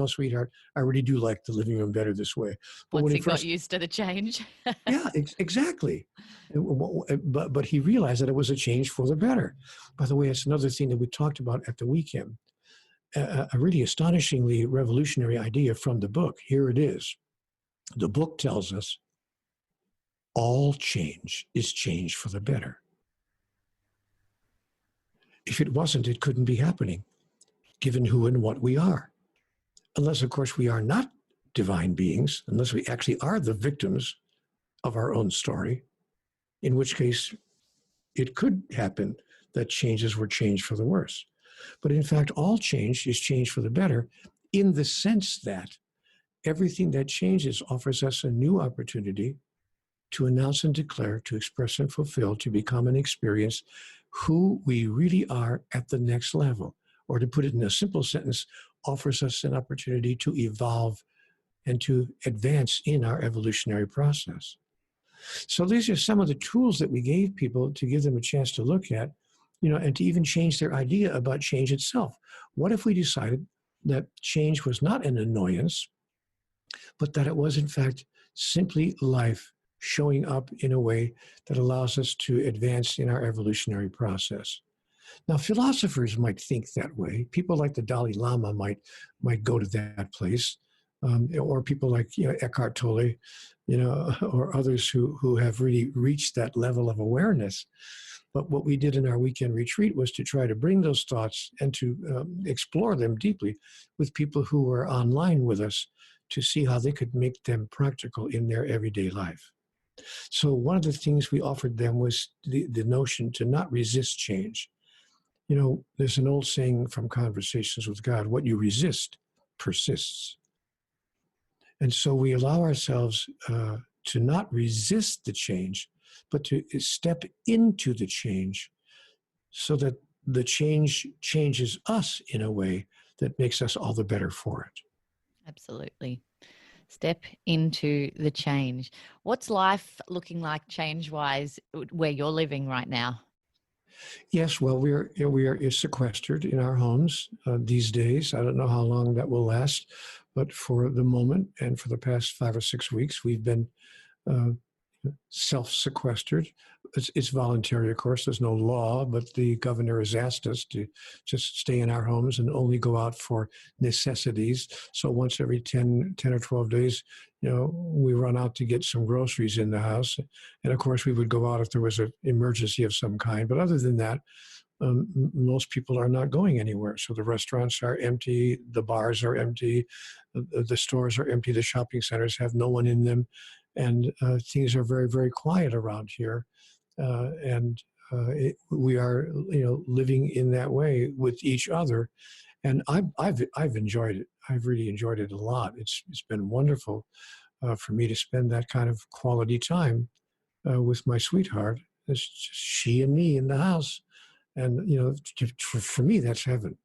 sweetheart, I really do like the living room better this way. But once he got used to the change. Yeah, exactly. But he realized that it was a change for the better. By the way, it's another thing that we talked about at the weekend. A really astonishingly revolutionary idea from the book. Here it is. The book tells us all change is change for the better. If it wasn't, it couldn't be happening, given who and what we are. Unless, of course, we are not divine beings, unless we actually are the victims of our own story, in which case it could happen that changes were changed for the worse. But in fact, all change is change for the better, in the sense that everything that changes offers us a new opportunity to announce and declare, to express and fulfill, to become and experience who we really are at the next level. Or to put it in a simple sentence, offers us an opportunity to evolve and to advance in our evolutionary process. So these are some of the tools that we gave people to give them a chance to look at, and to even change their idea about change itself. What if we decided that change was not an annoyance, but that it was in fact simply life showing up in a way that allows us to advance in our evolutionary process? Now, philosophers might think that way. People like the Dalai Lama might go to that place, or people like Eckhart Tolle, or others who have really reached that level of awareness. But what we did in our weekend retreat was to try to bring those thoughts and to explore them deeply with people who were online with us to see how they could make them practical in their everyday life. So one of the things we offered them was the notion to not resist change. There's an old saying from Conversations with God, what you resist persists. And so we allow ourselves to not resist the change, but to step into the change so that the change changes us in a way that makes us all the better for it. Absolutely. Step into the change. What's life looking like change-wise where you're living right now? Yes, well, we are sequestered in our homes these days. I don't know how long that will last, but for the moment and for the past 5 or 6 weeks, we've been self-sequestered. It's voluntary, of course. There's no law, but the governor has asked us to just stay in our homes and only go out for necessities. So once every 10 or 12 days, we run out to get some groceries in the house. And of course, we would go out if there was an emergency of some kind. But other than that, most people are not going anywhere. So the restaurants are empty, the bars are empty, the stores are empty, the shopping centers have no one in them. And things are very, very quiet around here. We are, living in that way with each other. And I've enjoyed it. I've really enjoyed it a lot. It's been wonderful for me to spend that kind of quality time with my sweetheart. It's just she and me in the house. And, for me, that's heaven.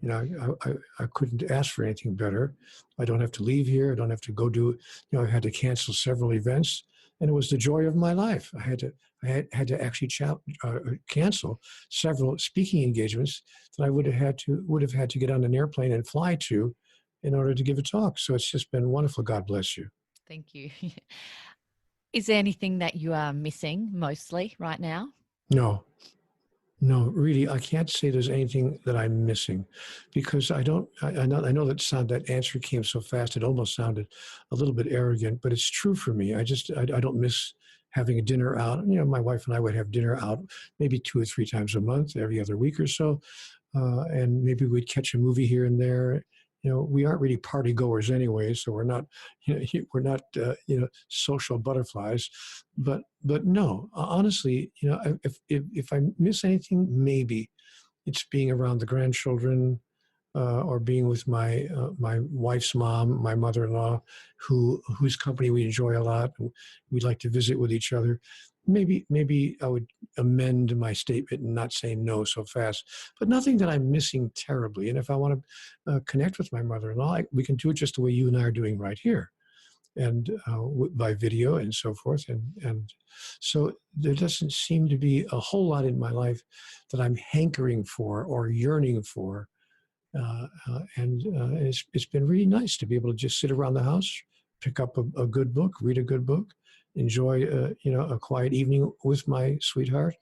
I couldn't ask for anything better. I don't have to leave here. I don't have to go do, I had to cancel several events, and it was the joy of my life. I had to actually cancel several speaking engagements that I would have had to get on an airplane and fly to in order to give a talk. So it's just been wonderful. God bless you. Thank you. Is there anything that you are missing mostly right now? No, really, I can't say there's anything that I'm missing, because I know that answer came so fast. It almost sounded a little bit arrogant, but it's true for me. I don't miss having a dinner out. My wife and I would have dinner out maybe 2 or 3 times a month, every other week or so. And maybe we'd catch a movie here and there. We aren't really party goers anyway, so we're not social butterflies. But no, honestly, if I miss anything, maybe it's being around the grandchildren, or being with my wife's mom, my mother-in-law, whose company we enjoy a lot. We'd like to visit with each other. Maybe I would amend my statement and not say no so fast, but nothing that I'm missing terribly. And if I want to connect with my mother-in-law, we can do it just the way you and I are doing right here, and by video and so forth. And so there doesn't seem to be a whole lot in my life that I'm hankering for or yearning for. It's been really nice to be able to just sit around the house, pick up a good book, read a good book, enjoy a quiet evening with my sweetheart,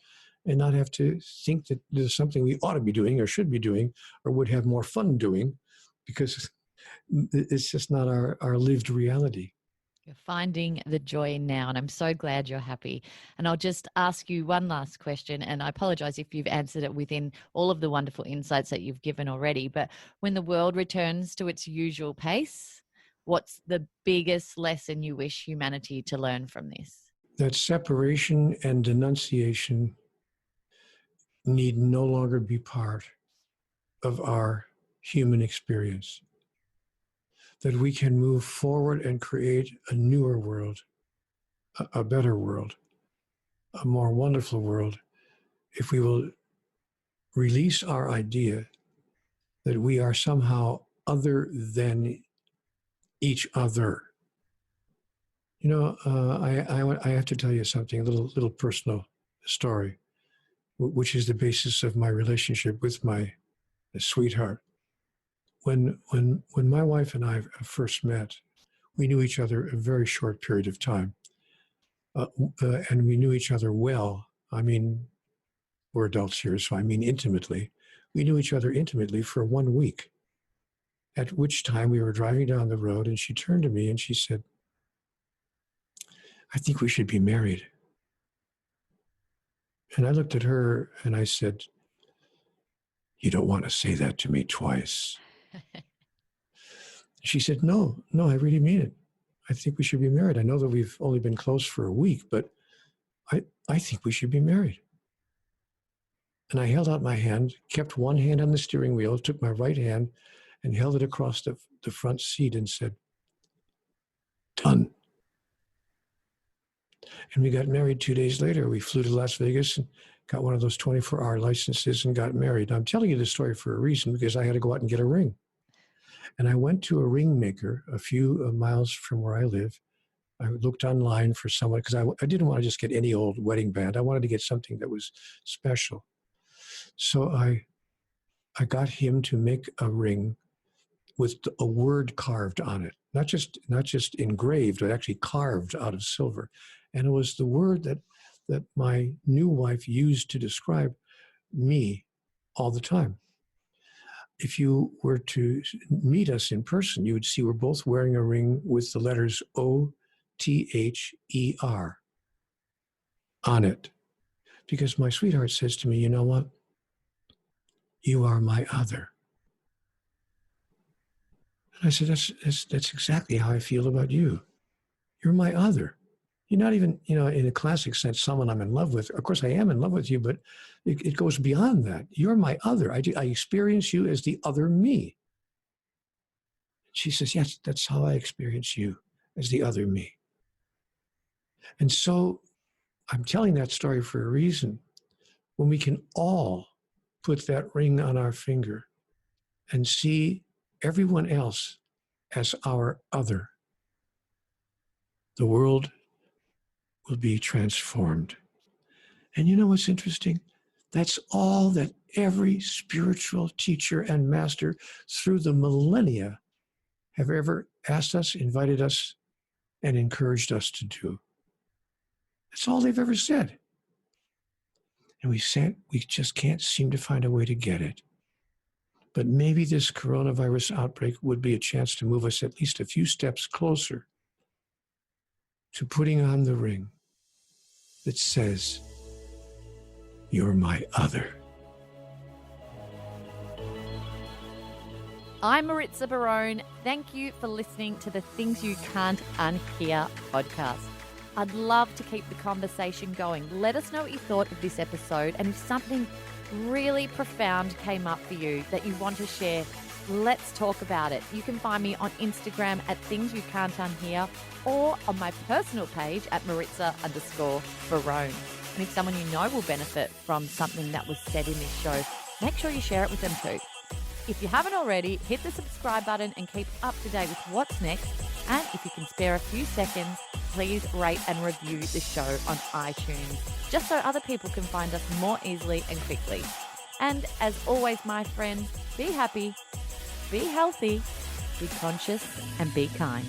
and not have to think that there's something we ought to be doing or should be doing or would have more fun doing, because it's just not our lived reality. You're finding the joy now, and I'm so glad you're happy. And I'll just ask you one last question, and I apologize if you've answered it within all of the wonderful insights that you've given already. But when the world returns to its usual pace, what's the biggest lesson you wish humanity to learn from this? That separation and denunciation need no longer be part of our human experience. That we can move forward and create a newer world, a better world, a more wonderful world, if we will release our idea that we are somehow other than each other. I have to tell you something, a little personal story, which is the basis of my relationship with my sweetheart. When my wife and I first met, we knew each other a very short period of time, and we knew each other well. I mean, we're adults here, so I mean intimately. We knew each other intimately for 1 week, at which time we were driving down the road, and she turned to me and she said, "I think we should be married." And I looked at her and I said, "You don't want to say that to me twice." She said, no, I really mean it. I think we should be married. I know that we've only been close for a week, but I think we should be married. And I held out my hand, kept one hand on the steering wheel, took my right hand and held it across the front seat and said, "Done." And we got married 2 days later. We flew to Las Vegas and got one of those 24-hour licenses and got married. I'm telling you this story for a reason, because I had to go out and get a ring. And I went to a ring maker a few miles from where I live. I looked online for someone, because I didn't want to just get any old wedding band. I wanted to get something that was special. So I got him to make a ring with a word carved on it, not just engraved, but actually carved out of silver. And it was the word that my new wife used to describe me all the time. If you were to meet us in person, you would see we're both wearing a ring with the letters OTHER on it. Because my sweetheart says to me, "You know what? You are my other." And I said, that's exactly how I feel about you. You're my other. You're not even, in a classic sense, someone I'm in love with. Of course, I am in love with you, but it goes beyond that. You're my other. I experience you as the other me. She says, "Yes, that's how I experience you." as the other me. And so I'm telling that story for a reason. When we can all put that ring on our finger and see everyone else as our other, the world will be transformed. And you know what's interesting? That's all that every spiritual teacher and master through the millennia have ever asked us, invited us, and encouraged us to do. That's all they've ever said. And we just can't seem to find a way to get it. But maybe this coronavirus outbreak would be a chance to move us at least a few steps closer to putting on the ring that says, "You're my other." I'm Maritza Barone. Thank you for listening to the Things You Can't Unhear podcast. I'd love to keep the conversation going. Let us know what you thought of this episode, and if something really profound came up for you that you want to share, let's talk about it. You can find me on Instagram at Things You Can't Unhear or on my personal page at Maritza_Barone. And if someone you know will benefit from something that was said in this show, make sure you share it with them too. If you haven't already, hit the subscribe button and keep up to date with what's next. And if you can spare a few seconds, please rate and review the show on iTunes, just so other people can find us more easily and quickly. And as always, my friend, be happy, be healthy, be conscious, and be kind.